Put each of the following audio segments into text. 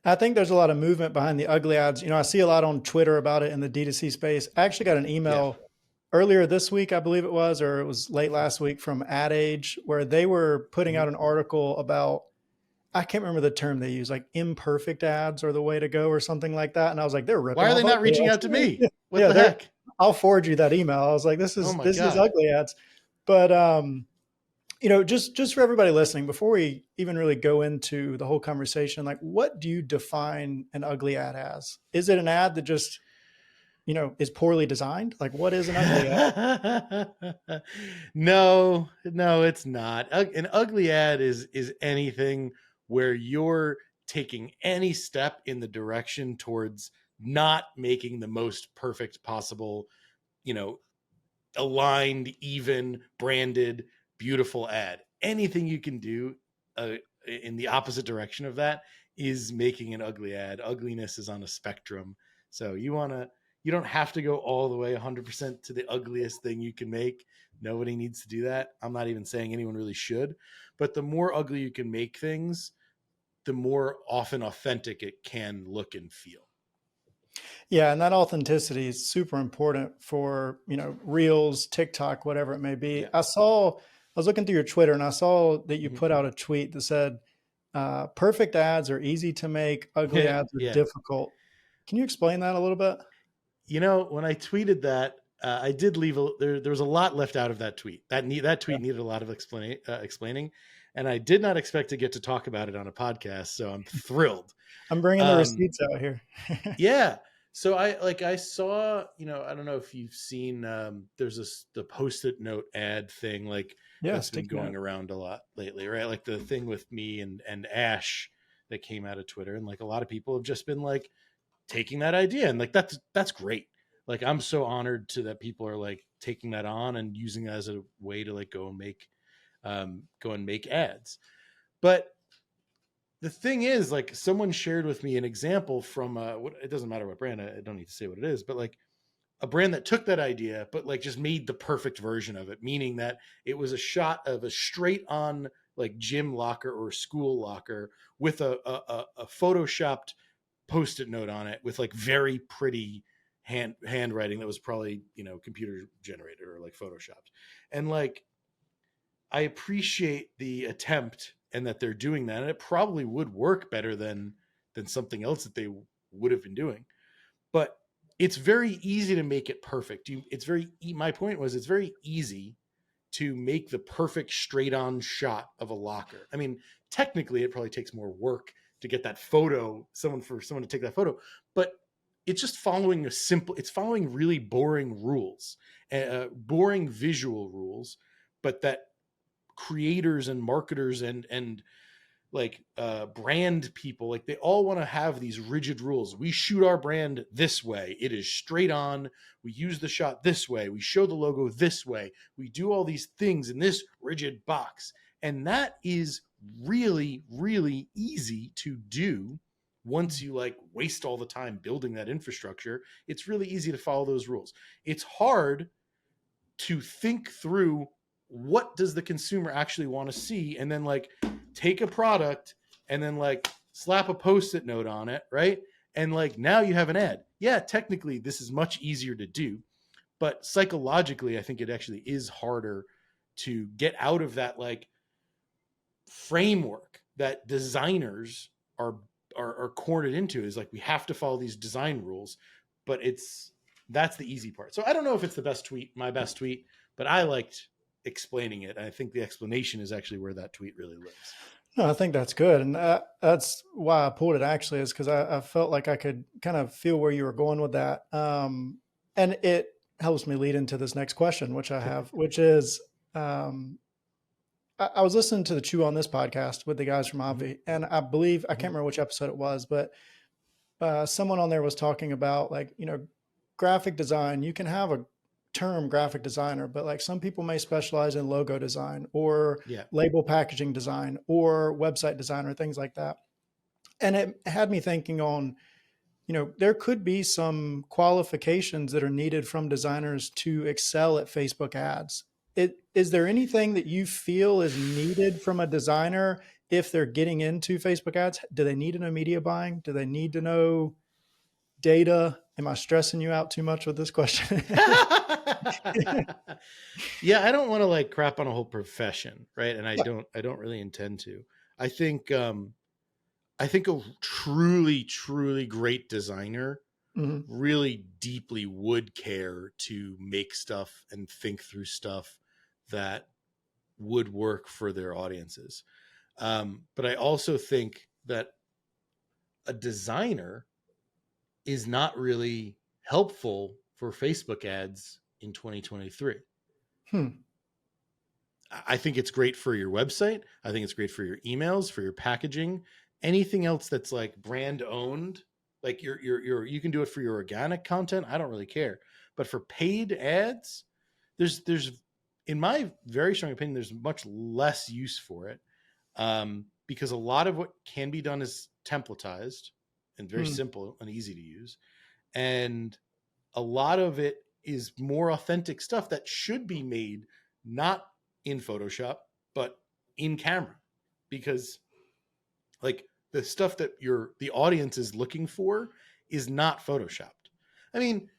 I think there's a lot of movement behind the ugly ads. I see a lot on Twitter about it in the D2C space. I actually got an Yeah. email earlier this week, I believe it was, or it was late last week from Ad Age, where they were putting Mhm. out an article about, I can't remember the term they use, like imperfect ads are the way to go or something like that. And I was like, they're Why ripping are off they not ugly reaching ads. out to me? What Yeah, the heck? I'll forward you that email. I was like, this Oh is my this is God. ugly ads. But just for everybody listening, before we even really go into the whole conversation, like what do you define an ugly ad as? Is it an ad that just, is poorly designed? Like what is an ugly ad? No, no, it's not. An ugly ad is anything where you're taking any step in the direction towards not making the most perfect possible, you know, aligned, even, branded, beautiful ad. Anything you can do in the opposite direction of that is making an ugly ad. Ugliness is on a spectrum. So you don't have to go all the way 100% to the ugliest thing you can make. Nobody needs to do that. I'm not even saying anyone really should. But the more ugly you can make things, the more often authentic it can look and feel. Yeah, and that authenticity is super important for, Reels, TikTok, whatever it may be. Yeah. I was looking through your Twitter and I saw that you Mhm. put out a tweet that said, perfect ads are easy to make, ugly ads are Yeah. difficult. Can you explain that a little bit? When I tweeted that, I did leave there was a lot left out of that tweet. That tweet needed a lot of explaining, and I did not expect to get to talk about it on a podcast. So I'm thrilled. I'm bringing the Um, receipts out here. yeah. So I saw, I don't know if you've seen, there's the PostIt Note ad thing, like Yeah, that's been sticky going note. around a lot lately, right? Like the thing with me and Ash that came out of Twitter, and like a lot of people have just been like taking that idea, and like that's great. Like I'm so honored to that people are like taking that on and using it as a way to like go and make ads. But the thing is, like, someone shared with me an example from it doesn't matter what brand, I don't need to say what it is, but like a brand that took that idea but like just made the perfect version of it, meaning that it was a shot of a straight on like gym locker or school locker with a photoshopped post-it note on it with like very pretty handwriting that was probably computer generated or like photoshopped. And like I appreciate the attempt and that they're doing that, and it probably would work better than something else that they would have been doing. But it's very easy to make it perfect. My point was it's very easy to make the perfect straight on shot of a locker. I mean, technically it probably takes more work to get that photo, for someone to take that photo, but it's just it's following really boring rules, boring visual rules, but that creators and marketers and like brand people, like they all want to have these rigid rules. We shoot our brand this way, it is straight on, we use the shot this way, we show the logo this way, we do all these things in this rigid box. And that is really really easy to do. Once you like waste all the time building that infrastructure, it's really easy to follow those rules. It's hard to think through what does the consumer actually want to see, and then like take a product and then like slap a post-it note on it, right? And like now you have an ad. Yeah, technically this is much easier to do, but psychologically I think it actually is harder to get out of that like framework that designers are cornered into. Is like we have to follow these design rules, but that's the easy part. So I don't know if it's the best tweet, my best tweet, but I liked explaining it. I think the explanation is actually where that tweet really lives. No, I think that's good. And that's why I pulled it actually, is because I felt like I could kind of feel where you were going with that. And it helps me lead into this next question, which I have, which is, um, I was listening to the Chew on This podcast with the guys from Mm-hmm. Obvi, and I believe, I can't Mm-hmm. remember which episode it was, but someone on there was talking about like, graphic design. You can have a term graphic designer, but like some people may specialize in logo design or Yeah. label packaging design or website design or things like that. And it had me thinking on, there could be some qualifications that are needed from designers to excel at Facebook ads. Is there anything that you feel is needed from a designer if they're getting into Facebook ads, do they need to know media buying? Do they need to know data? Am I stressing you out too much with this question? Yeah, I don't want to like crap on a whole profession, right? And I don't really intend to. I think I think a truly great designer Mhm. really deeply would care to make stuff and think through stuff that would work for their audiences. But I also think that a designer is not really helpful for Facebook ads in 2023. Hmm. I think it's great for your website. I think it's great for your emails, for your packaging, anything else that's like brand owned. Like you can do it for your organic content. I don't really care. But for paid ads, there's in my very strong opinion, there's much less use for it, because a lot of what can be done is templatized and very Hmm. simple and easy to use, and a lot of it is more authentic stuff that should be made not in Photoshop but in camera, because like the stuff that the audience is looking for is not photoshopped. I mean,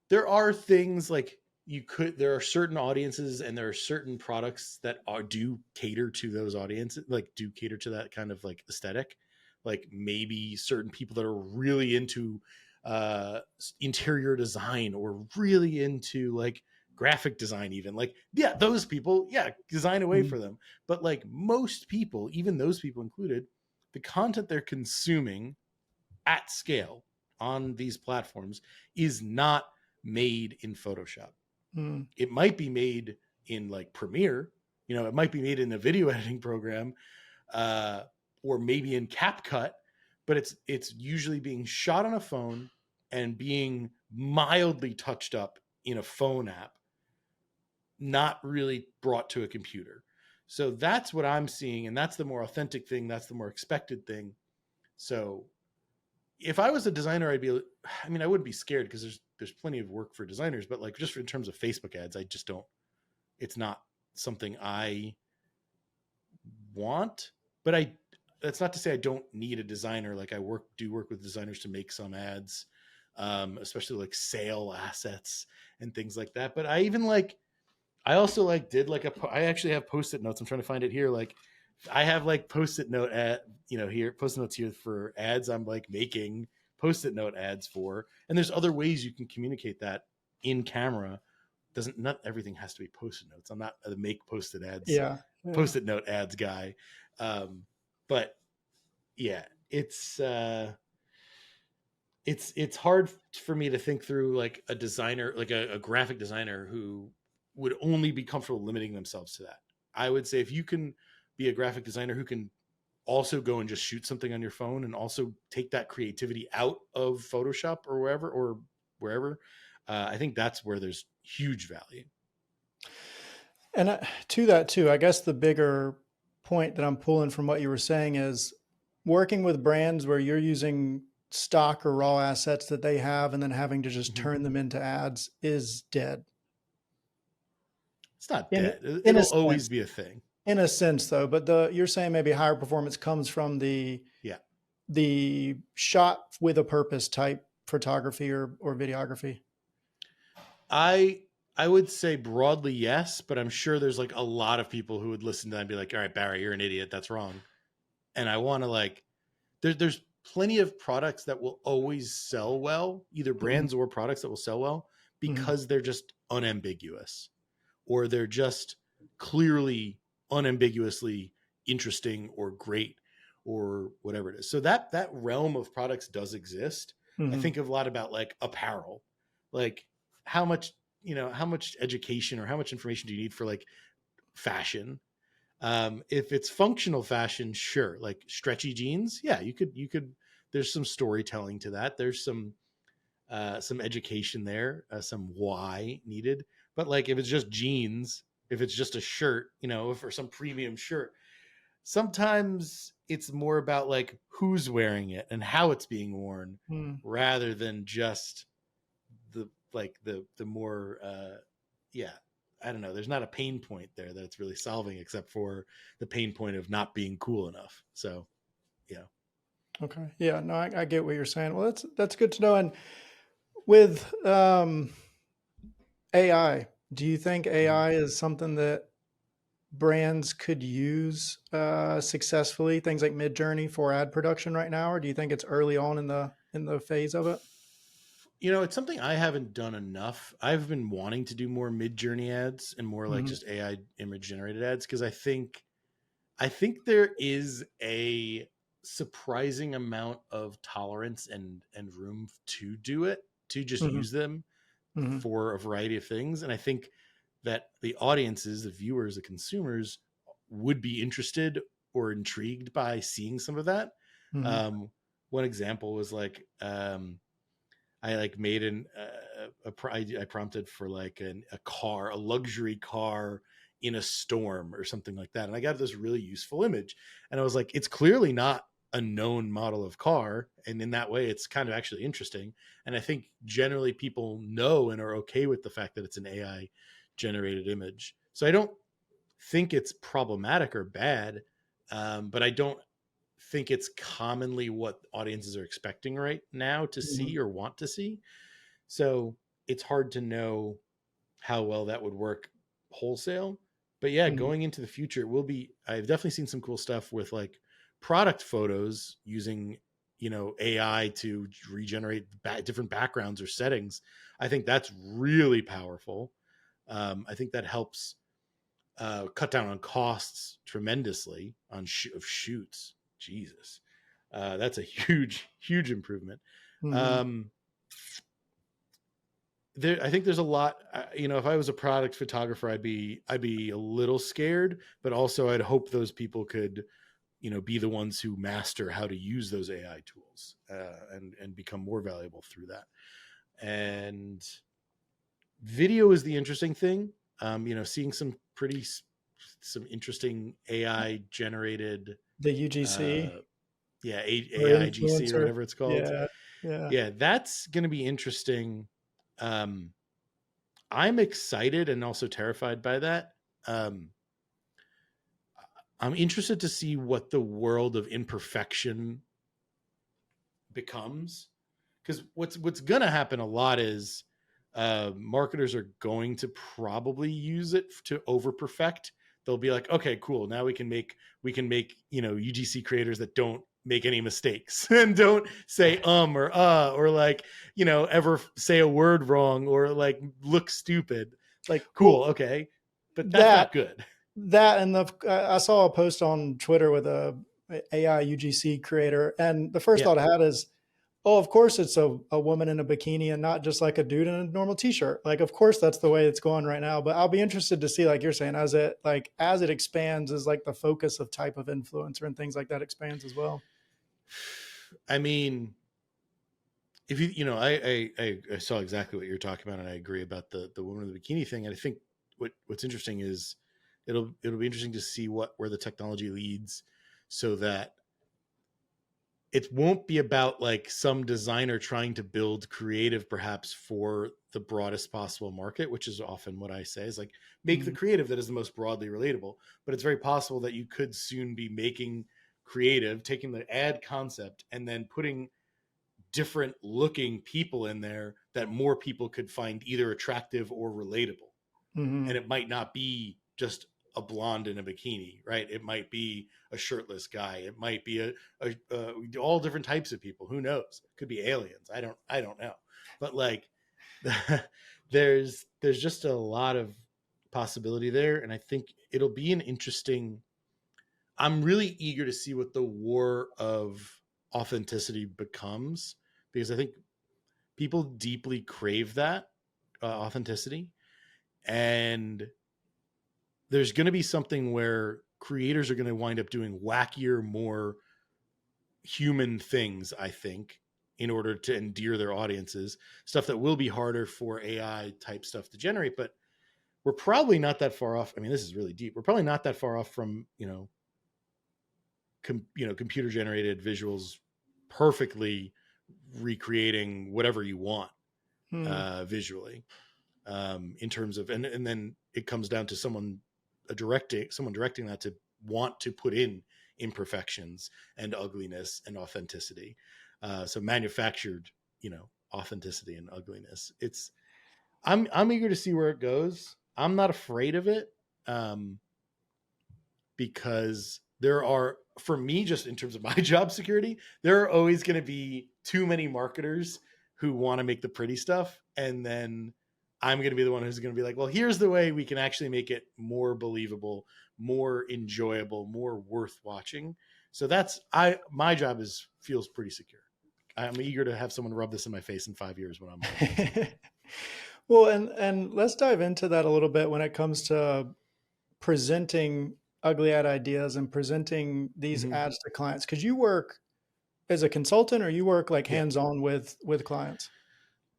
there are things like there are certain audiences and there are certain products that do cater to those audiences, like do cater to that kind of like aesthetic, like maybe certain people that are really into interior design or really into like graphic design, even like, yeah, those people, yeah, design away Hmm. for them. But like most people, even those people included, the content they're consuming at scale on these platforms is not made in Photoshop. Hmm. It might be made in like Premiere, it might be made in a video editing program, uh, or maybe in CapCut, but it's usually being shot on a phone and being mildly touched up in a phone app, not really brought to a computer. So that's what I'm seeing, and that's the more authentic thing. That's the more expected thing. So if I was a designer, I mean, I wouldn't be scared because there's plenty of work for designers, but like just in terms of Facebook ads, I just don't, it's not something I want. But that's not to say I don't need a designer. Like do work with designers to make some ads, especially like sale assets and things like that. But I also like did like I actually have post-it notes. I'm trying to find it here. Like I have like post-it note here, post-it notes here for ads I'm like making post-it note ads for. And there's other ways you can communicate that in camera. Not everything has to be post-it notes. I'm not a make Yeah. Yeah. post-it note ads guy. Um, but yeah, it's hard for me to think through like a designer, like a graphic designer who would only be comfortable limiting themselves to that. I would say if you can be a graphic designer who can also go and just shoot something on your phone and also take that creativity out of Photoshop or wherever, I think that's where there's huge value. And to that too, I guess the bigger point that I'm pulling from what you were saying is working with brands where you're using stock or raw assets that they have and then having to just Mm-hmm. turn them into ads is dead. It's not In dead. in a It'll always sense, be a thing. in a sense though, but the you're saying maybe higher performance comes from Yeah. the shot with a purpose type photography or videography. I I would say broadly yes, but I'm sure there's like a lot of people who would listen to that and be like, "All right, Barry, you're an idiot. That's wrong." And I want to like there's plenty of products that will always sell well, either Mhm. brands or products that will sell well Mhm. because they're just unambiguous, or they're just clearly unambiguously interesting or great or whatever it is. So that realm of products does exist. I Mhm. think a lot about like apparel, like how much how much education or how much information do you need for like fashion. If it's functional fashion, sure, like stretchy jeans, yeah, you could there's some storytelling to that, there's some education there, some why needed. But like if it's just jeans, if it's just a shirt, for some premium shirt, sometimes it's more about like who's wearing it and how it's being worn, Mhm. rather than just the more yeah. I don't know, there's not a pain point there that it's really solving, except for the pain point of not being cool enough. So yeah. Okay. Yeah. No, I get what you're saying. Well, that's good to know. And with AI, do you think Mhm. AI is something that brands could use successfully? Things like Midjourney for ad production right now, or do you think it's early on in the phase of it? It's something I haven't done enough. I've been wanting to do more mid-journey ads and more like Hmm. just AI image generated ads, because I think there is a surprising amount of tolerance and room to do it, to just Hmm. use them Hmm. for a variety of things. And I think that the audiences, the viewers, the consumers would be interested or intrigued by seeing some of that. Hmm. Um, One example was like, I like made I prompted for like a car, a luxury car in a storm or something like that. And I got this really useful image. And I was like, it's clearly not a known model of car. And in that way, it's kind of actually interesting. And I think generally people know and are okay with the fact that it's an AI generated image. So I don't think it's problematic or bad, but I don't think it's commonly what audiences are expecting right now to Hmm. see or want to see. So it's hard to know how well that would work wholesale. But yeah, Hmm. going into the future, it will be. I've definitely seen some cool stuff with like product photos using, AI to regenerate different backgrounds or settings. I think that's really powerful. I think that helps cut down on costs tremendously on of shoots. Jesus, that's a huge, huge improvement. Hmm. Um, I think there's a lot. If I was a product photographer, I'd be a little scared, but also I'd hope those people could, be the ones who master how to use those AI tools and become more valuable through that. And video is the interesting thing. Seeing some interesting AI generated, The UGC uh, yeah, or AIGC or influencer. whatever it's called. Yeah. Yeah. Yeah, that's going to be interesting. Um, I'm excited and also terrified by that. Um, I'm interested to see what the world of imperfection becomes, because what's going to happen a lot is marketers are going to probably use it to over perfect. They'll be like, okay, cool, now we can make UGC creators that don't make any mistakes and don't say or like ever say a word wrong or like look stupid. Like, Well, cool, okay, but that's that not good. that and I saw a post on Twitter with a AI UGC creator, and the first Yeah. thought I had is, oh, of course it's a woman in a bikini and not just like a dude in a normal t-shirt. Like, of course that's the way it's going right now. But I'll be interested to see, like you're saying, as it expands, is like the focus of type of influencer and things like that expands as well. I mean, if I saw exactly what you're talking about, and I agree about the woman in the bikini thing. And I think what's interesting is it'll be interesting to see where the technology leads, so that it won't be about like some designer trying to build creative perhaps for the broadest possible market, which is often what I say is like, make the Mm. creative that is the most broadly relatable. But it's very possible that you could soon be making creative, taking the ad concept and then putting different looking people in there that more people could find either attractive or relatable. And Hmm. it might not be just a blonde in a bikini, right? It might be a shirtless guy. It might be all different types of people. Who knows? It could be aliens. I don't know. But like, there's just a lot of possibility there, and I think it'll be an interesting. I'm really eager to see what the war of authenticity becomes, because I think people deeply crave that authenticity. And there's going to be something where creators are going to wind up doing wackier, more human things, I think, in order to endear their audiences, stuff that will be harder for AI type stuff to generate. But we're probably not that far off. I mean, this is really deep. We're probably not that far off from, computer generated visuals perfectly recreating whatever you want Hmm. visually. in terms of, and then it comes down to someone directing that to want to put in imperfections and ugliness and authenticity. So manufactured, authenticity and ugliness. I'm eager to see where it goes. I'm not afraid of it. Because there are, for me, just in terms of my job security, there are always going to be too many marketers who want to make the pretty stuff. And then I'm going to be the one who's going to be like, well, here's the way we can actually make it more believable, more enjoyable, more worth watching. So my job feels pretty secure. I'm eager to have someone rub this in my face in 5 years when I'm done. Well, and let's dive into that a little bit when it comes to presenting ugly ad ideas and presenting these Mm-hmm. ads to clients. Because you work as a consultant, or you work like Yeah. hands-on with clients?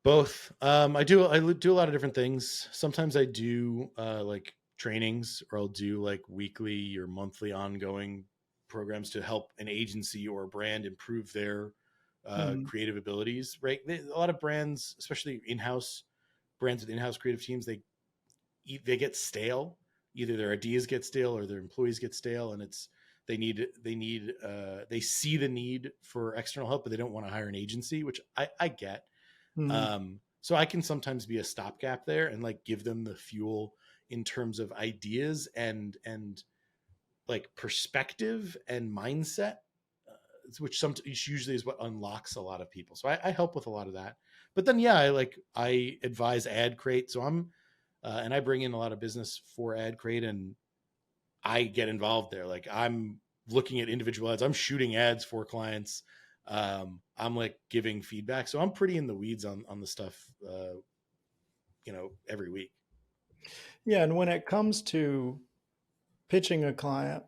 Both. I do a lot of different things. Sometimes I do like trainings, or I'll do like weekly or monthly ongoing programs to help an agency or a brand improve their Mhm. creative abilities. Right. A lot of brands, especially brands with in-house creative teams, they get stale. Either their ideas get stale or their employees get stale, and they see the need for external help, but they don't want to hire an agency, which I get. Mhm. So I can sometimes be a stopgap there and like give them the fuel in terms of ideas and like perspective and mindset, which usually is what unlocks a lot of people. So I help with a lot of that. But then yeah, I advise Ad Crate. So and I bring in a lot of business for Ad Crate, and I get involved there. Like I'm looking at individual ads. I'm shooting ads for clients. I'm like giving feedback. So I'm pretty in the weeds on the stuff, every week. Yeah, and when it comes to pitching a client,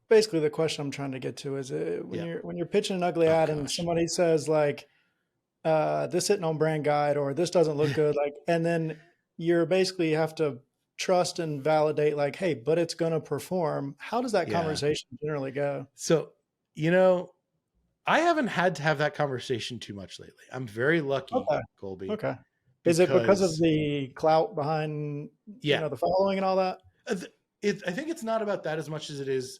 basically the question I'm trying to get to is, Yeah. when you're pitching an ugly Oh ad and gosh. somebody says like, this hitting on brand guide, or this doesn't look good, like, and then you're basically have to trust and validate like, hey, but it's going to perform. How does that Yeah. conversation generally go? So, you know, I haven't had to have that conversation too much lately. I'm very lucky, Okay. Colby, Okay. Is it because of because the clout behind, yeah, the following and all that? I think it's not about that as much as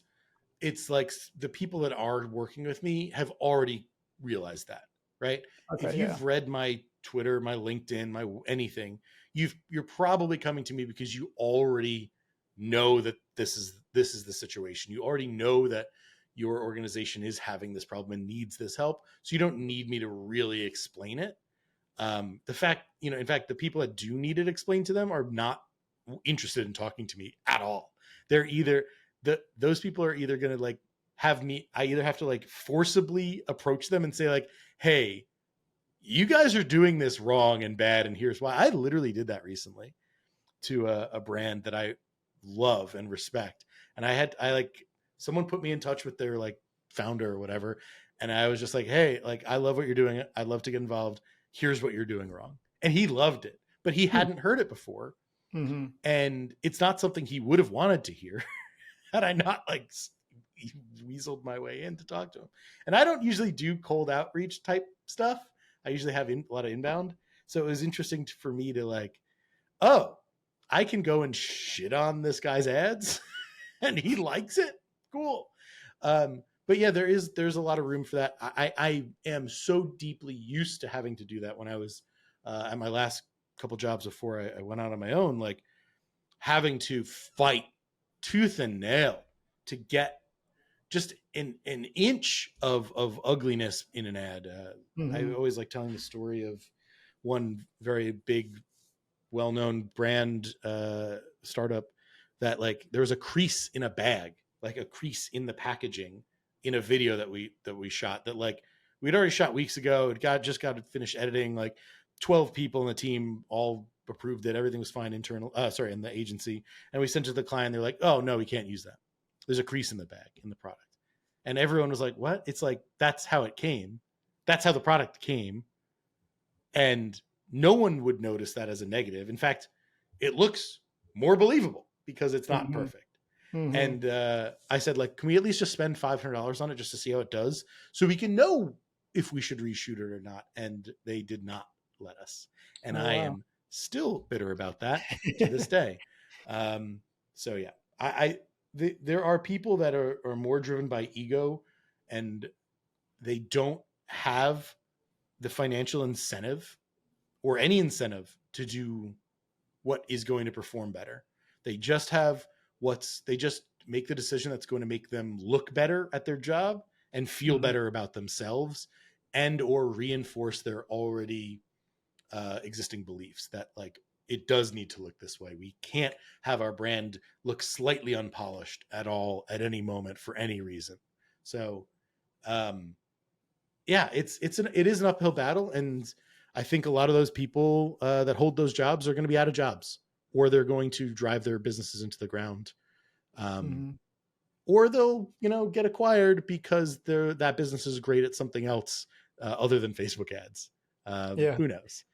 it's like the people that are working with me have already realized that, right? If Okay. Yeah. you've read my Twitter, my LinkedIn, my anything, you're probably coming to me because you already know that this is the situation. You already know that your organization is having this problem and needs this help. So you don't need me to really explain it. The fact, in fact, the people that do need it explained to them are not interested in talking to me at all. They're either those people are either going to like I either have to like forcibly approach them and say like, hey, you guys are doing this wrong and bad, and here's why. I literally did that recently to a brand that I love and respect, and I like someone put me in touch with their like founder or whatever, and I was just like, hey, like I love what you're doing. I'd love to get involved. Here's what you're doing wrong, and he loved it, but he hadn't heard it before, Mm-hmm. and it's not something he would have wanted to hear had I not like weaseled my way in to talk to him. And I don't usually do cold outreach type stuff. I usually have a lot of inbound. So it was interesting for me to like, oh, I can go and shit on this guy's ads and he likes it. Cool. But yeah, there's a lot of room for that. I am so deeply used to having to do that when I was at my last couple jobs before I went out on my own, like having to fight tooth and nail to get just an inch of ugliness in an ad. I Mm-hmm. always like telling the story of one very big, well-known brand startup that like there was a crease in a bag, like a crease in the packaging in a video that we shot that like we'd already shot weeks ago. It just got finished editing. Like 12 people in the team all approved it. Everything was fine in the agency. And we sent it to the client. They're like, oh no, we can't use that. There's a crease in the bag in the product. And everyone was like, what? It's like, that's how it came. That's how the product came. And no one would notice that as a negative. In fact, it looks more believable because it's not Mm-hmm. perfect. Mm-hmm. And I said, like, can we at least just spend $500 on it just to see how it does, so we can know if we should reshoot it or not? And they did not let us. And Oh I wow. am still bitter about that to this day. Um, so yeah, there are people that are more driven by ego, and they don't have the financial incentive or any incentive to do what is going to perform better. They just have they just make the decision that's going to make them look better at their job and feel Mhm. better about themselves, and or reinforce their already existing beliefs that like it does need to look this way. We can't have our brand look slightly unpolished at all at any moment for any reason. So um, yeah, it is an uphill battle, and I think a lot of those people that hold those jobs are going to be out of jobs, or they're going to drive their businesses into the ground, um, Mhm. or they'll get acquired because that business is great at something else other than Facebook ads. Yeah. Who knows?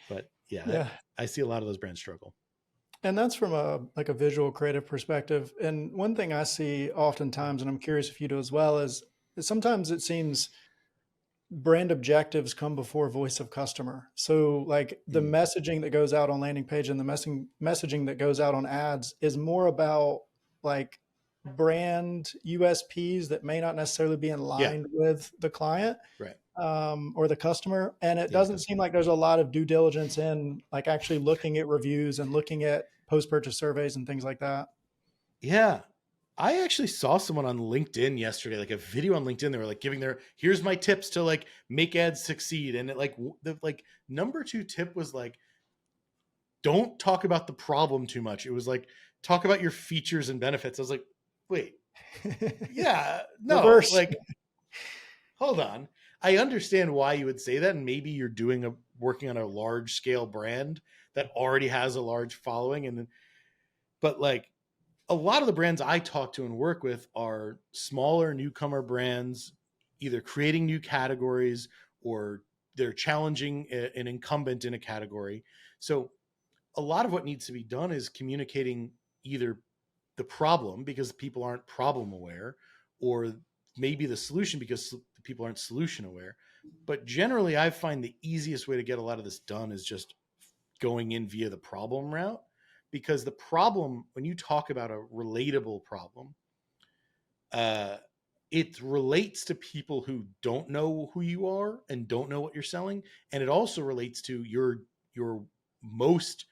But yeah, Yeah. I see a lot of those brands struggle. And that's from a like a visual creative perspective. And one thing I see oftentimes, and I'm curious if you do as well, is sometimes it seems brand objectives come before voice of customer. So like the Mm. messaging that goes out on landing page and the messaging that goes out on ads is more about like brand USPs that may not necessarily be in Yeah, line with the client right. or the customer. And it Yeah, doesn't seem like there's a lot of due diligence in like actually looking at reviews and looking at post-purchase surveys and things like that. yeah. I actually saw someone on LinkedIn yesterday, like a video on LinkedIn. They were like giving here's my tips to like make ads succeed. And it like the like number 2 tip was like, don't talk about the problem too much. It was like, talk about your features and benefits. I was like, wait, yeah, no, Reverse. like, hold on. I understand why you would say that. And maybe you're working on a large scale brand that already has a large following. But like, a lot of the brands I talk to and work with are smaller newcomer brands, either creating new categories or they're challenging an incumbent in a category. So a lot of what needs to be done is communicating either the problem because people aren't problem aware, or maybe the solution because people aren't solution aware. But generally, I find the easiest way to get a lot of this done is just going in via the problem route, because the problem, when you talk about a relatable problem, uh, it relates to people who don't know who you are and don't know what you're selling, and it also relates to your most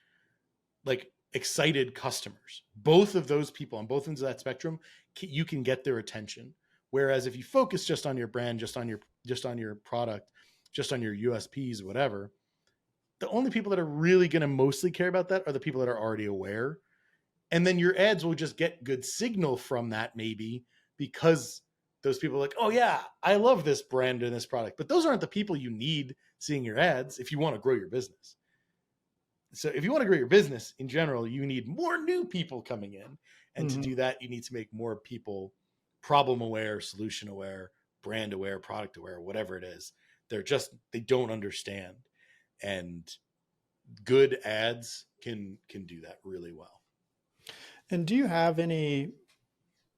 like excited customers. Both of those people on both ends of that spectrum, you can get their attention. Whereas if you focus just on your brand, just on your product, just on your USPs, whatever, the only people that are really going to mostly care about that are the people that are already aware. And then your ads will just get good signal from that, maybe because those people are like, oh yeah, I love this brand and this product. But those aren't the people you need seeing your ads if you want to grow your business. So if you want to grow your business in general, you need more new people coming in. And to Mhm. do that, you need to make more people problem aware, solution aware, brand aware, product aware, whatever it is. They don't understand. And good ads can do that really well. And do you have any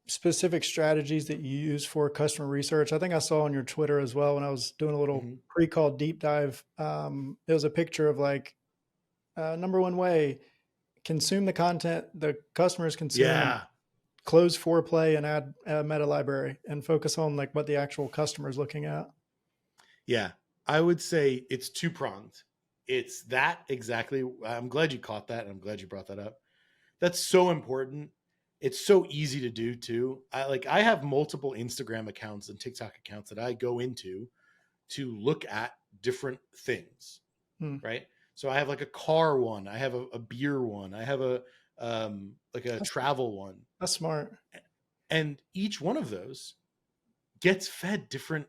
specific strategies that you use for customer research? I think I saw on your Twitter as well when I was doing a little Mm-hmm. pre-call deep dive. It was a picture of like number one way consume the content the customers consume and Yeah. close foreplay and add a meta library and focus on like what the actual customer is looking at. Yeah. I would say it's two pronged. It's that exactly. I'm glad you caught that. And I'm glad you brought that up. That's so important. It's so easy to do too. I have multiple Instagram accounts and TikTok accounts that I go into to look at different things, Hmm. right? So I have like a car one, I have a beer one, I have a like a That's, travel one, that's smart. and each one of those gets fed different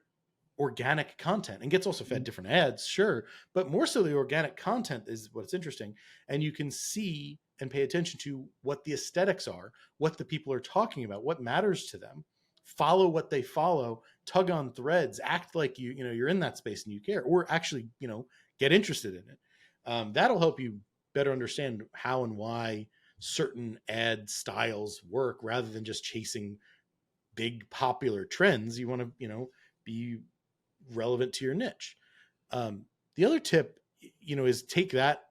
organic content and gets also fed Hmm. different ads, sure, but more so the organic content is what's interesting. And you can see and pay attention to what the aesthetics are, what the people are talking about, what matters to them, follow what they follow, tug on threads, act like you're in that space and you care, or actually get interested in it. That'll help you better understand how and why certain ad styles work rather than just chasing big popular trends. You want to be relevant to your niche. The other tip, is take that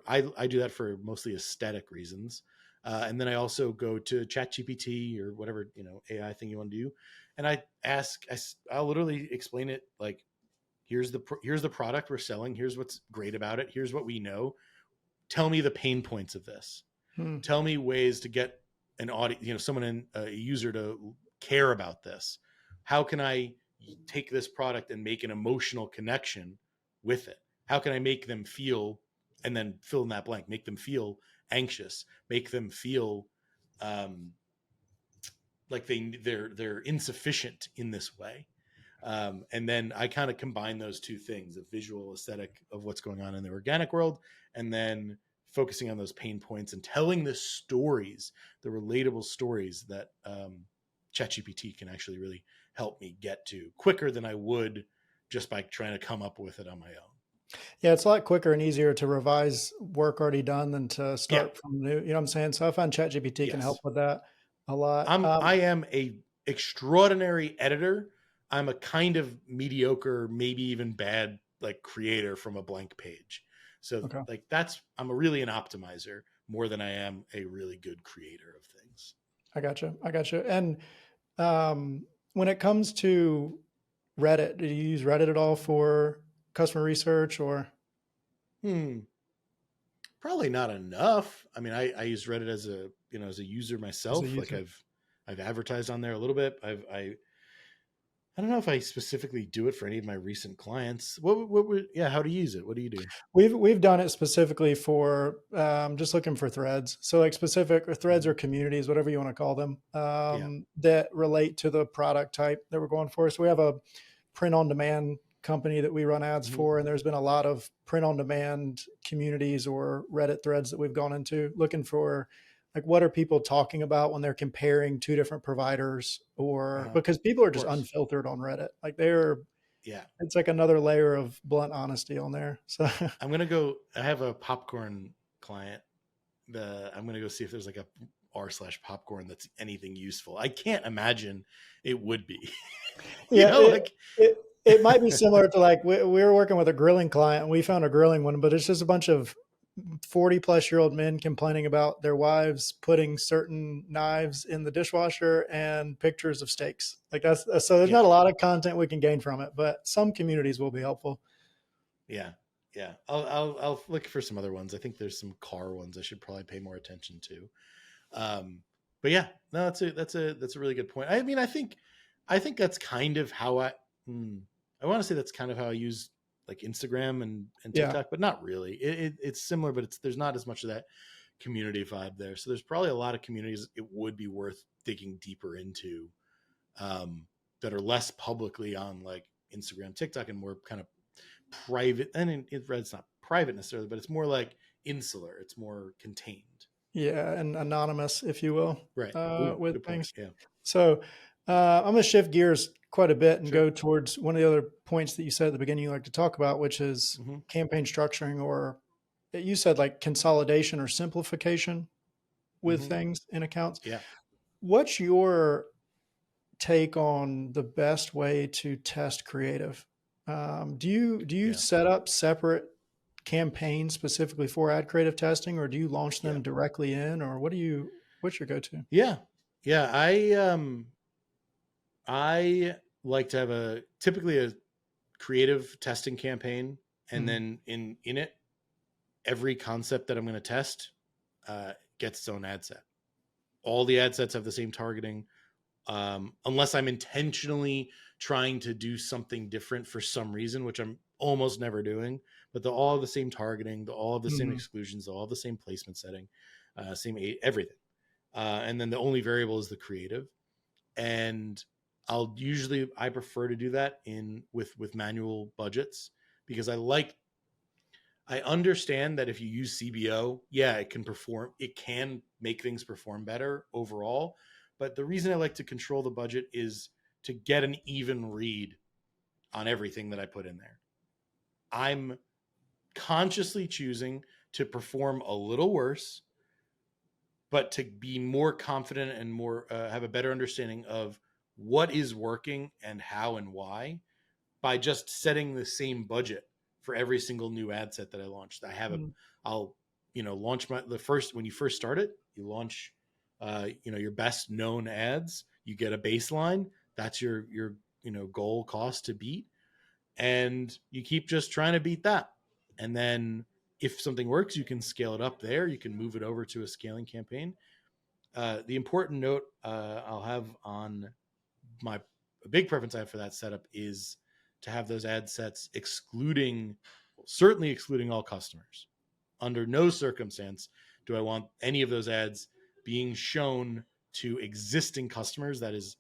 I do that for mostly aesthetic reasons. And then I also go to ChatGPT or whatever, AI thing you want to do. And I'll literally explain it like, here's the product we're selling. Here's what's great about it. Here's what we know. Tell me the pain points of this. Hmm. Tell me ways to get an audience, a user to care about this. How can I take this product and make an emotional connection with it? How can I make them feel, and then fill in that blank, make them feel anxious, make them feel like they're insufficient in this way. And then I kind of combine those two things, the visual aesthetic of what's going on in the organic world, and then focusing on those pain points and telling the stories, the relatable stories that ChatGPT can actually really help me get to quicker than I would just by trying to come up with it on my own. Yeah, it's a lot quicker and easier to revise work already done than to Yeah. start from new. You know what I'm saying? So I find ChatGPT can help Yes. with that a lot. I am a extraordinary editor. I'm a kind of mediocre, maybe even bad, like creator from a blank page. So Okay. like I'm really an optimizer more than I am a really good creator of things. I gotcha. I gotcha. And when it comes to Reddit, do you use Reddit at all for customer research or Probably not enough. I mean, I use Reddit as a user as a myself. Like user? I've advertised on there a little bit. I don't know if I specifically do it for any of my recent clients. How to use it? What do you do? We've done it specifically for just looking for threads. So like specific or threads or communities, whatever you want to call them, Yeah. that relate to the product type that we're going for. So we have a print on demand company that we run ads Mm-hmm. for, and there's been a lot of print on demand communities or Reddit threads that we've gone into looking for like what are people talking about when they're comparing two different providers, or because people are Of just course. unfiltered on Reddit. Like Yeah. it's like another layer of blunt honesty on there. So I have a popcorn client. I'm gonna go see if there's like a r/popcorn that's anything useful. I can't imagine it would be. yeah, Like it might be similar to like we were working with a grilling client and we found a grilling one, but it's just a bunch of 40-plus-year-old men complaining about their wives putting certain knives in the dishwasher and pictures of steaks. Like so there's yeah, not a lot of content we can gain from it, but some communities will be helpful. yeah, yeah. I'll look for some other ones. I think there's some car ones I should probably pay more attention to. But yeah, no, that's a really good point. I mean, I think that's kind of how I want to say that's kind of how I use like Instagram and Yeah. TikTok, but not really. It's similar, but there's not as much of that community vibe there. So there's probably a lot of communities it would be worth digging deeper into, that are less publicly on like Instagram, TikTok, and more kind of private. And it's not private necessarily, but it's more like insular. It's more contained. Yeah. And anonymous, if you will, Right. Ooh, with good point. things. Yeah. So I'm going to shift gears quite a bit and Sure. go towards one of the other points that you said at the beginning you like to talk about, which is Mm-hmm. campaign structuring, or you said like consolidation or simplification with Mm-hmm. things in accounts. Yeah. What's your take on the best way to test creative? Do you Yeah. set up separate campaigns specifically for ad creative testing, or do you launch Yeah. them directly in, or what's your go-to? Yeah. Yeah. I like to have typically a creative testing campaign, and Mhm. then in it, every concept that I'm going to test gets its own ad set. All the ad sets have the same targeting, unless I'm intentionally trying to do something different for some reason, which I'm almost never doing. But they're all the same targeting, they're all the same Mhm. exclusions, they're all the same placement setting, everything. And then the only variable is the creative. And I prefer to do that with manual budgets, because I understand that if you use CBO, yeah, it can make things perform better overall. But the reason I like to control the budget is to get an even read on everything that I put in there. I'm consciously choosing to perform a little worse, but to be more confident and more have a better understanding of what is working and how and why, by just setting the same budget for every single new ad set that I launched. Mm. I'll, launch the first, when you first start it, you launch, your best known ads, you get a baseline. That's your, goal cost to beat. And you keep just trying to beat that. And then if something works, you can scale it up there. You can move it over to a scaling campaign. The important note I'll have on my a big preference I have for that setup is to have those ad sets certainly excluding all customers. Under no circumstance do I want any of those ads being shown to existing customers. That is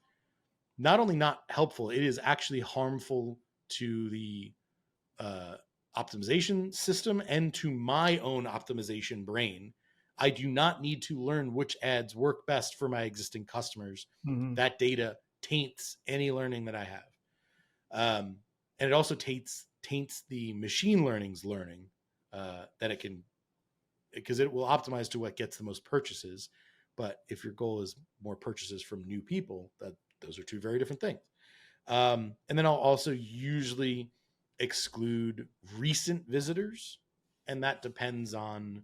not only not helpful, it is actually harmful to the uh, optimization system and to my own optimization brain. I do not need to learn which ads work best for my existing customers. Mm-hmm. That data taints any learning that I have. And it also taints the machine learning's learning that it can, because it will optimize to what gets the most purchases. But if your goal is more purchases from new people, those are two very different things. And then I'll also usually exclude recent visitors, and that depends on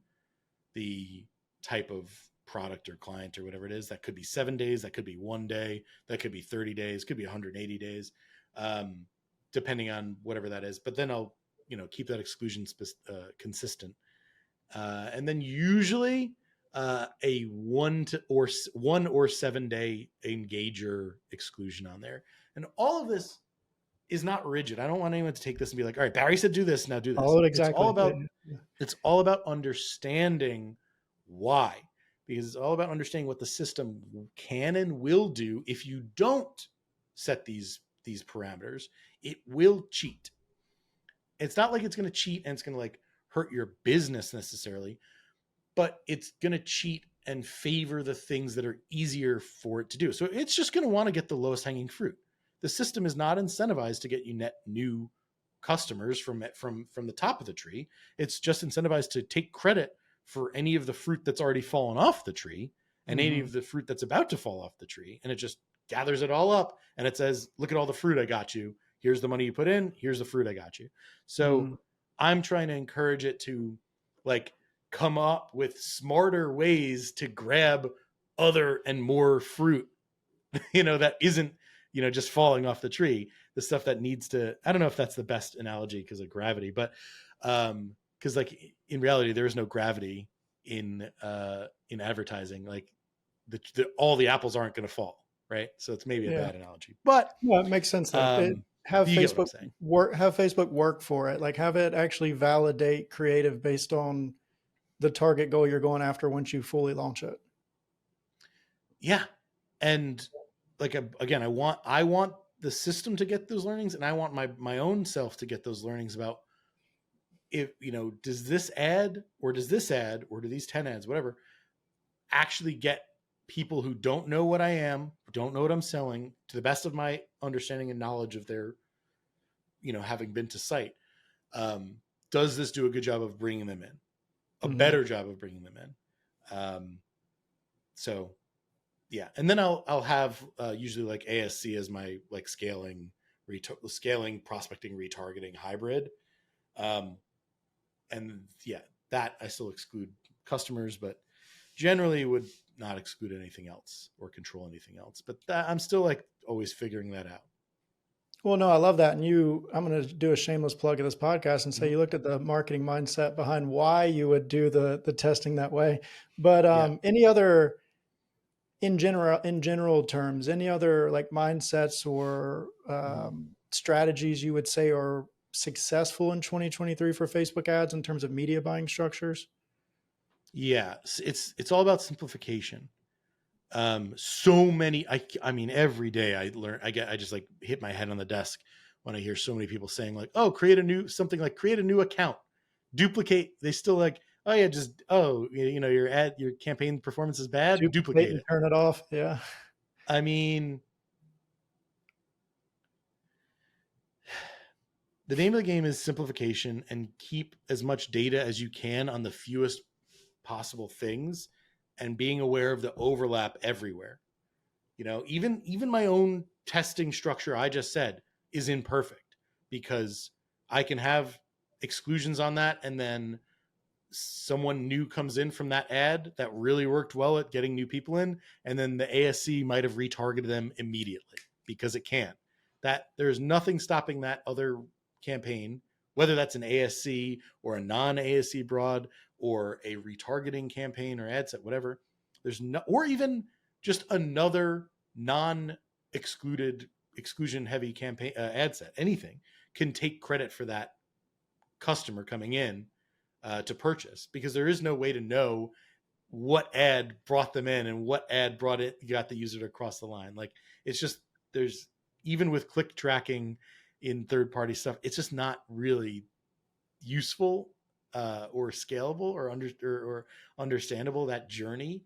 the type of product or client or whatever it is. That could be 7 days, that could be 1 day, that could be 30 days, could be 180 days, depending on whatever that is. But then I'll keep that exclusion consistent, and then usually a 1 or 7 day engager exclusion on there. And all of this is not rigid. I don't want anyone to take this and be like, all right, Barry said do this, now do this. Follow it It's all exactly. about Yeah. it's all about understanding why, because it's all about understanding what the system can and will do. If you don't set these parameters, it will cheat. It's not like it's going to cheat and it's going to like hurt your business necessarily, but it's going to cheat and favor the things that are easier for it to do. So it's just going to want to get the lowest hanging fruit. The system is not incentivized to get you net new customers from the top of the tree. It's just incentivized to take credit for any of the fruit that's already fallen off the tree and any of the fruit that's about to fall off the tree. And it just gathers it all up and it says, look at all the fruit I got you. Here's the money you put in. Here's the fruit I got you. So I'm trying to encourage it to like come up with smarter ways to grab other and more fruit, that isn't, just falling off the tree. The stuff that needs to, I don't know if that's the best analogy because of gravity, but because like in reality, there is no gravity in advertising. Like all the apples aren't going to fall, right? So it's maybe a bad analogy, but it makes sense though. Have you get what I'm Facebook saying. have Facebook work for it. Like have it actually validate creative based on the target goal you're going after once you fully launch it. Yeah. And like, again, I want the system to get those learnings, and I want my own self to get those learnings about if, does this ad or do these 10 ads, whatever, actually get people who don't know what I am, don't know what I'm selling, to the best of my understanding and knowledge of their, having been to site. Does this do a good job of bringing them in? A better job of bringing them in. So yeah. And then I'll have usually like ASC as my like scaling prospecting, retargeting hybrid. And yeah, that I still exclude customers, but generally would not exclude anything else or control anything else. But I'm still like always figuring that out. Well, no, I love that. And I'm going to do a shameless plug of this podcast and say you looked at the marketing mindset behind why you would do the testing that way. But any other, in general terms, any other like mindsets or strategies you would say are successful in 2023 for Facebook ads in terms of media buying structures? Yeah, it's all about simplification. So many, I mean, every day I just like hit my head on the desk when I hear so many people saying like, oh, create a new account, duplicate. They still like, oh yeah, your campaign performance is bad. Duplicate it. Turn it off. Yeah. I mean, the name of the game is simplification, and keep as much data as you can on the fewest possible things, and being aware of the overlap everywhere. Even my own testing structure I just said is imperfect, because I can have exclusions on that, and then someone new comes in from that ad that really worked well at getting new people in, and then the ASC might have retargeted them immediately because it can. That there's nothing stopping that other campaign, whether that's an ASC or a non-ASC broad or a retargeting campaign or ad set, whatever. There's no, or even just another non-excluded exclusion heavy campaign ad set. Anything can take credit for that customer coming in to purchase, because there is no way to know what ad brought them in and what ad got the user to cross the line. Like, it's just, there's, even with click tracking in third party stuff, it's just not really useful or scalable or understandable, that journey.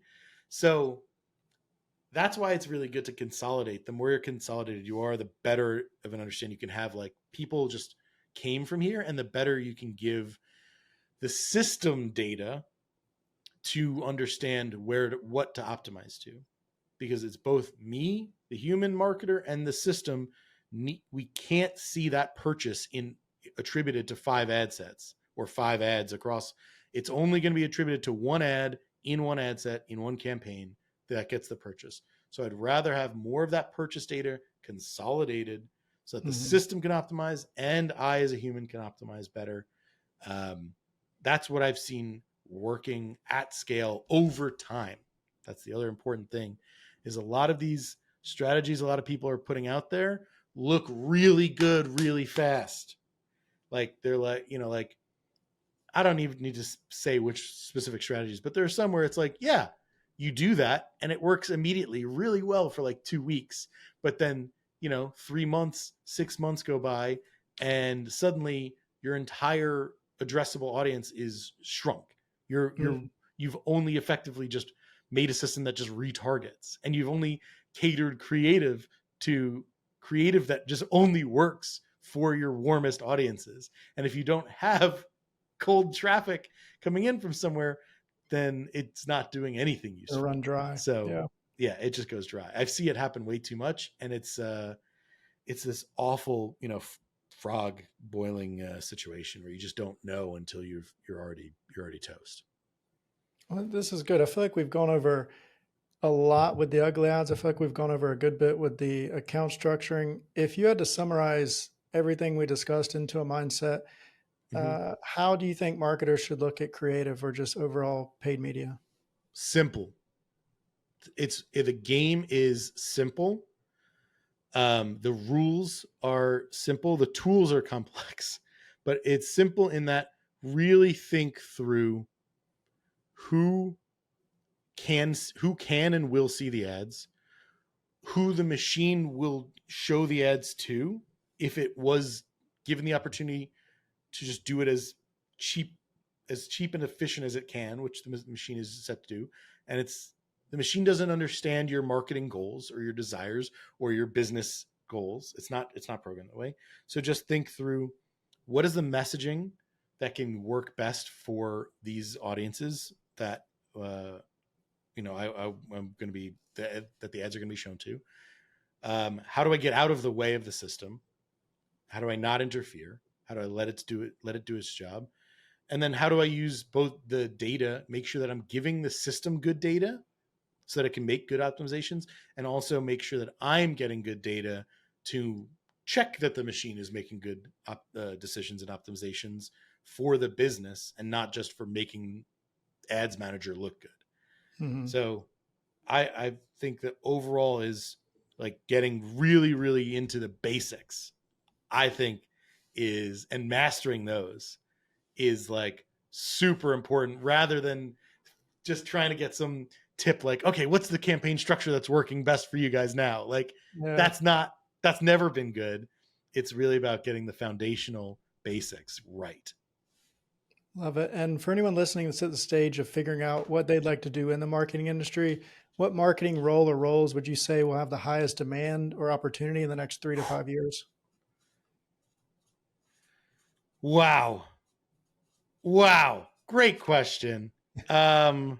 So that's why it's really good to consolidate. The more you're consolidated you are, the better of an understanding you can have. Like, people just came from here, and the better you can give the system data to understand what to optimize to, because it's both me, the human marketer, and the system. We can't see that purchase attributed to 5 ad sets or 5 ads across. It's only going to be attributed to one ad in one ad set in one campaign that gets the purchase. So I'd rather have more of that purchase data consolidated so that the system can optimize and I as a human can optimize better. That's what I've seen working at scale over time. That's the other important thing, is a lot of these strategies a lot of people are putting out there look really good really fast. Like, they're like, like, I don't even need to say which specific strategies, but there are some where it's like, yeah, you do that and it works immediately really well for like 2 weeks. But then, 3 months, 6 months go by, and suddenly your entire addressable audience is shrunk. You've only effectively just made a system that just retargets, and you've only catered creative that just only works for your warmest audiences. And if you don't have cold traffic coming in from somewhere, then it's not doing anything useful. Run dry. So yeah, it just goes dry. I see it happen way too much, and it's this awful, frog boiling situation where you just don't know until you're already toast. Well, this is good. I feel like we've gone over a lot with the ugly ads. I feel like we've gone over a good bit with the account structuring. If you had to summarize everything we discussed into a mindset, how do you think marketers should look at creative or just overall paid media? Simple. The game is simple. The rules are simple. The tools are complex, but it's simple in that really think through who can and will see the ads, who the machine will show the ads to if it was given the opportunity to just do it as cheap and efficient as it can, which the machine is set to do. And the machine doesn't understand your marketing goals or your desires or your business goals. It's not programmed that way. So just think through, what is the messaging that can work best for these audiences that I'm going to be that the ads are going to be shown to. How do I get out of the way of the system? How do I not interfere? How do I let it do its job? And then how do I use both the data, make sure that I'm giving the system good data so that it can make good optimizations, and also make sure that I'm getting good data to check that the machine is making good decisions and optimizations for the business and not just for making ads manager look good. So I think that overall is like getting really, really into the basics, I think and mastering those is like super important, rather than just trying to get some tip like, okay, what's the campaign structure that's working best for you guys now? Like, that's never been good. It's really about getting the foundational basics right. Love it. And for anyone listening that's at the stage of figuring out what they'd like to do in the marketing industry, what marketing role or roles would you say will have the highest demand or opportunity in the next 3 to 5 years? Wow. Great question. That's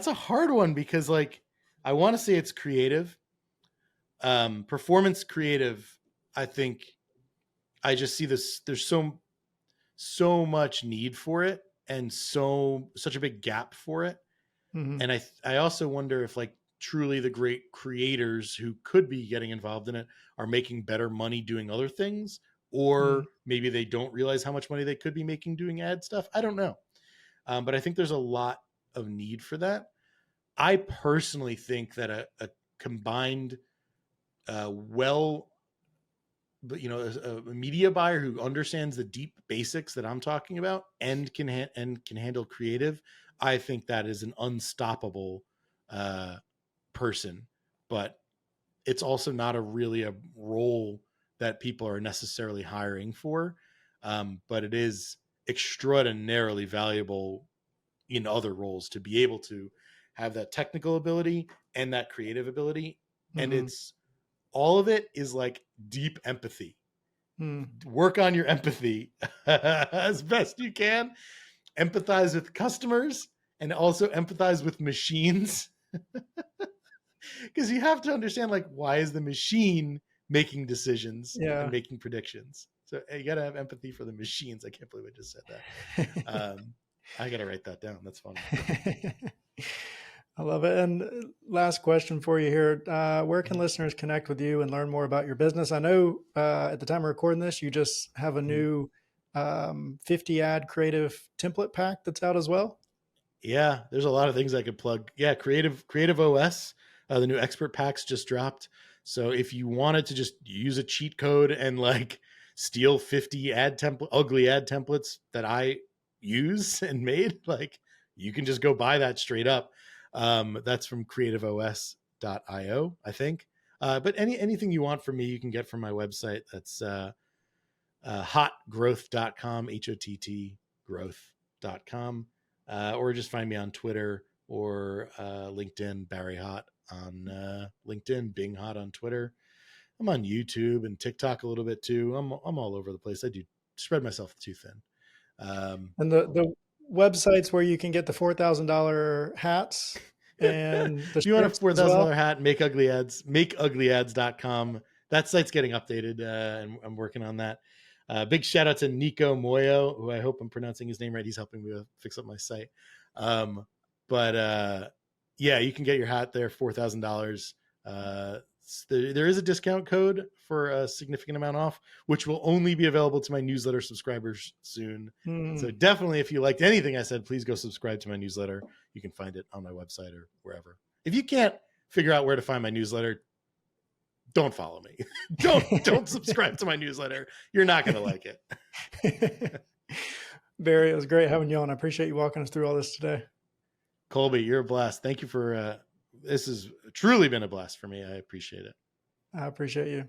a hard one, because like, I want to say it's creative. Performance creative, I think I just see this. There's so so much need for it and such a big gap for it. Mhm. And I also wonder if like truly the great creators who could be getting involved in it are making better money doing other things, Mm. or maybe they don't realize how much money they could be making doing ad stuff. I don't know. But I think there's a lot of need for that. I personally think that a combined, well, but a media buyer who understands the deep basics that I'm talking about and can handle creative, I think that is an unstoppable uh, person. But it's also not really a role that people are necessarily hiring for. But it is extraordinarily valuable in other roles to be able to have that technical ability and that creative ability. And Mhm. it's all of it is like deep empathy. Mm. Work on your empathy as best you can. Empathize with customers and also empathize with machines, because you have to understand, like, why is the machine making decisions and Yeah. making predictions. So you got to have empathy for the machines. I can't believe I just said that. I got to write that down. That's funny. I love it. And last question for you here. Where can listeners connect with you and learn more about your business? I know at the time of recording this, you just have a new 50 ad creative template pack that's out as well. Yeah, there's a lot of things I could plug. Yeah, Creative OS, the new expert packs just dropped. So if you wanted to just use a cheat code and like steal 50 ugly ad templates that I use and made, like, you can just go buy that straight up. That's from creativeos.io, I think. But anything you want from me, you can get from my website. That's hottgrowth.com, HOTT growth.com. Or just find me on Twitter or LinkedIn, Barry Hott on LinkedIn, Bing Hott on Twitter. I'm on YouTube and TikTok a little bit too. I'm all over the place. I do spread myself too thin. And the websites where you can get the $4,000 hats and the If you want a shirts as well. $4,000 hat, make ugly ads, makeugly.ads.com. That site's getting updated, and I'm working on that. Big shout out to Nico Moyo, who I hope I'm pronouncing his name right. He's helping me fix up my site. But yeah, you can get your hat there, $4,000. There is a discount code for a significant amount off, which will only be available to my newsletter subscribers soon. So Hmm. definitely, if you liked anything I said, please go subscribe to my newsletter. You can find it on my website or wherever. If you can't figure out where to find my newsletter, don't follow me. don't subscribe to my newsletter. You're not going to like it. Barry, it was great having you on. I appreciate you walking us through all this today. Colby, you're a blast. Thank you for this has truly been a blast for me. I appreciate it. I appreciate you.